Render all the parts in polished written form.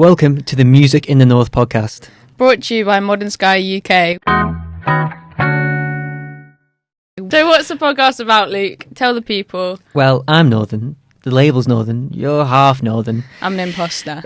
Welcome to the Music in the North podcast. Brought to you by Modern Sky UK. So what's the podcast about, Luke? Tell the people. Well, I'm Northern. The label's Northern. You're half Northern. I'm an imposter.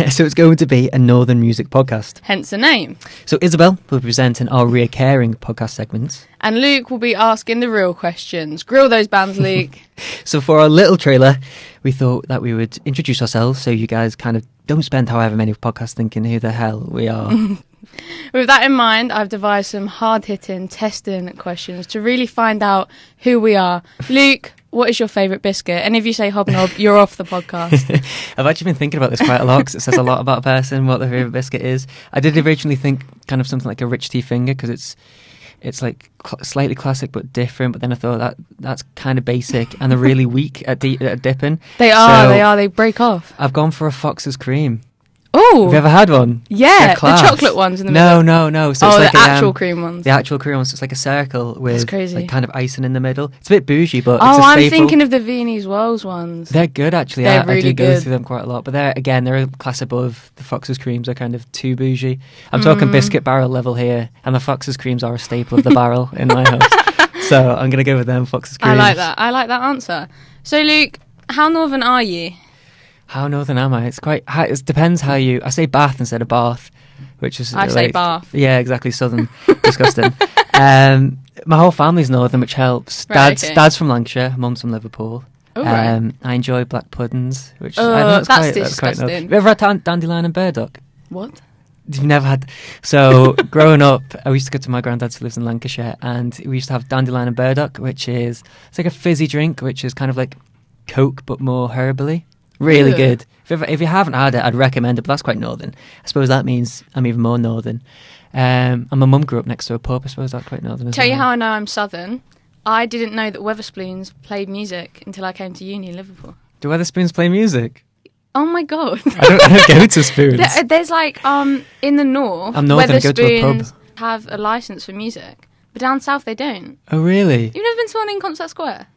So it's going to be a Northern music podcast. Hence the name. So Isabel will be presenting our reoccurring podcast segments. And Luke will be asking the real questions. Grill those bands, Luke. So for our little trailer, we thought that we would introduce ourselves so you guys kind of don't spend however many podcasts thinking who the hell we are. With that in mind, I've devised some hard-hitting, testing questions to really find out who we are. Luke, what is your favourite biscuit? And if you say hobnob, you're off the podcast. I've actually been thinking about this quite a lot because it says a lot about a person, what their favourite biscuit is. I did originally think kind of something like a Rich Tea Finger because it's like slightly classic but different, but then I thought that's kind of basic and they're really weak at dipping. They are, they break off. I've gone for a Fox's Cream. Oh, have you ever had one? Yeah, the chocolate ones in the middle. No. So it's like the actual cream ones. The actual cream ones. So it's like a circle with like kind of icing in the middle. It's a bit bougie, but it's a I'm staple. thinking of the Viennese Wells ones. They're good, actually. They're I really do go good. through them quite a lot, but they're a class above. The Fox's Creams are kind of too bougie. I'm talking biscuit barrel level here, and the Fox's Creams are a staple of the barrel in my house. So I'm going to go with them, Fox's Creams. I like that answer. So Luke, how northern are you? How northern am I? It depends how you... I say Bath instead of Bath, which is... I say Bath. Yeah, exactly, southern. Disgusting. My whole family's northern, which helps. Dad's from Lancashire, mum's from Liverpool. Oh, right. I enjoy black puddings, which I know that's quite disgusting. Have you ever had dandelion and burdock? What? You've never had... So, growing up, I used to go to my granddad's who lives in Lancashire, and we used to have dandelion and burdock, which is... It's like a fizzy drink, which is kind of like Coke, but more herbally. Really good. If you haven't had it, I'd recommend it, but that's quite northern. I suppose that means I'm even more northern. And my mum grew up next to a pub. I suppose that's quite northern. Tell you how I know I'm southern. I didn't know that Wetherspoons played music until I came to uni in Liverpool. Do Wetherspoons play music? Oh my god! I don't go to Spoons. There's like in the north, I'm northern. Go to a pub. Have a license for music, but down south they don't. Oh really? You've never been to one in Concert Square?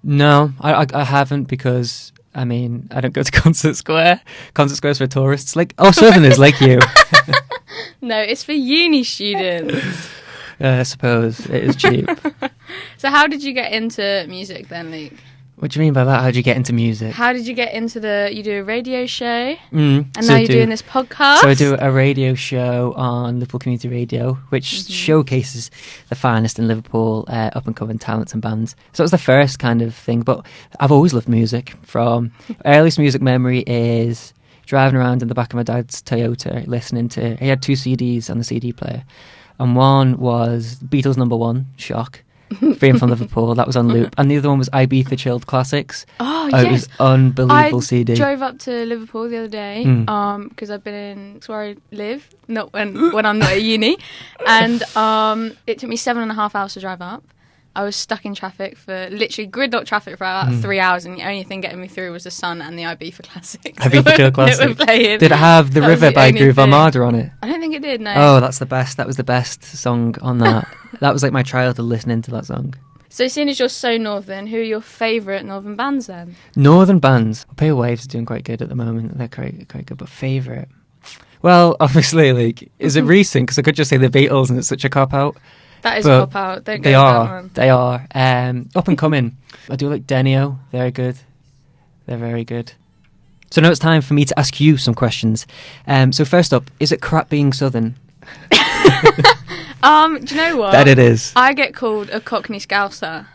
No, I haven't because. I mean, I don't go to Concert Square. Concert Square's for tourists. Southerners like you. No, it's for uni students. I suppose it is cheap. So how did you get into music then, Luke? What do you mean by that? How did you get into music? How did you get into you do a radio show, and now you're doing this podcast? So I do a radio show on Liverpool Community Radio, which showcases the finest in Liverpool, up-and-coming talents and bands. So it was the first kind of thing, but I've always loved music. From earliest music memory is driving around in the back of my dad's Toyota, listening to... He had 2 CDs on the CD player, and one was Beatles #1, Shock. Being from Liverpool, that was on loop, and the other one was Ibiza Chilled Classics. Oh yes, it was unbelievable CD. I drove up to Liverpool the other day because I've been in where I live, not when I'm not at uni, and it took me 7.5 hours to drive up. I was stuck in traffic for literally gridlock traffic for about 3 hours, and the only thing getting me through was the sun and the Ibiza Classics. Ibiza Chilled Classics. Did it have The River by Groove Armada on it? I don't think it did. No. Oh, that's the best. That was the best song on that. That was like my childhood listening to that song. So seeing as you're so northern, who are your favourite northern bands then? Northern bands? Pale Waves are doing quite good at the moment. They're quite good, but favourite? Well, obviously, is it recent? Because I could just say the Beatles and it's such a cop-out. That is a cop-out. Don't go with that one. They are. Up and coming. I do like Denio. They're good. They're very good. So now it's time for me to ask you some questions. So first up, is it crap being southern? Do you know what? That it is. I get called a Cockney Scouser.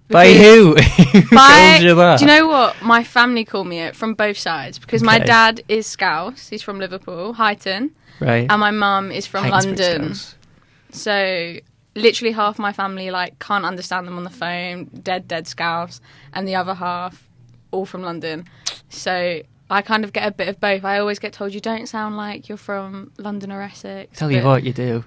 By who? Who called you that? Do you know what? My family call me it from both sides because my dad is Scouse. He's from Liverpool, Highton. Right. And my mum is from London. So literally half my family can't understand them on the phone, dead Scouse, and the other half all from London. So I kind of get a bit of both. I always get told you don't sound like you're from London or Essex. Tell you what, you do.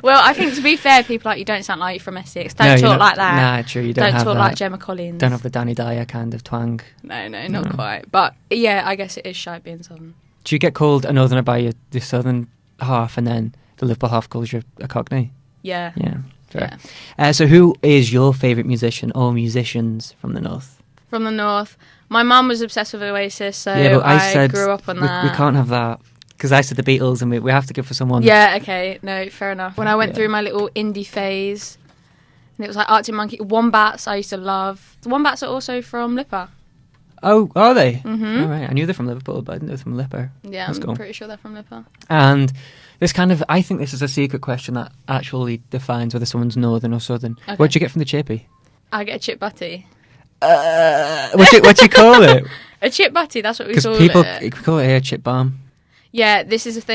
Well, I think to be fair, people you don't sound like you're from Essex. Don't talk like that. Nah, true. You don't have talk that. like Gemma Collins. Don't have the Danny Dyer kind of twang. No, not quite. But yeah, I guess it is shy being southern. Do you get called a northerner by the southern half, and then the Liverpool half calls you a Cockney? Yeah. Yeah. Fair. Yeah. So who is your favourite musician or musicians from the north? From the north, My mum was obsessed with Oasis, so Yeah, but I said grew up on that. we can't have that because I said the Beatles, and we have to go for someone. Yeah, okay, no, fair enough. When I went through my little indie phase, and it was like Arctic Monkey, Wombats. I used to love. The Wombats are also from Lipa. Oh, are they? Mm-hmm. All right. I knew they're from Liverpool, but I didn't know they're from Lipa. Yeah, That's I'm cool. pretty sure they're from Lipa. And this kind of, I think this is a secret question that actually defines whether someone's northern or southern. Okay. What'd you get from the chippy? I get a chip butty. What do you call it? A chip butty, that's what we Because call people it. call it here chip balm. Yeah, this is a thing.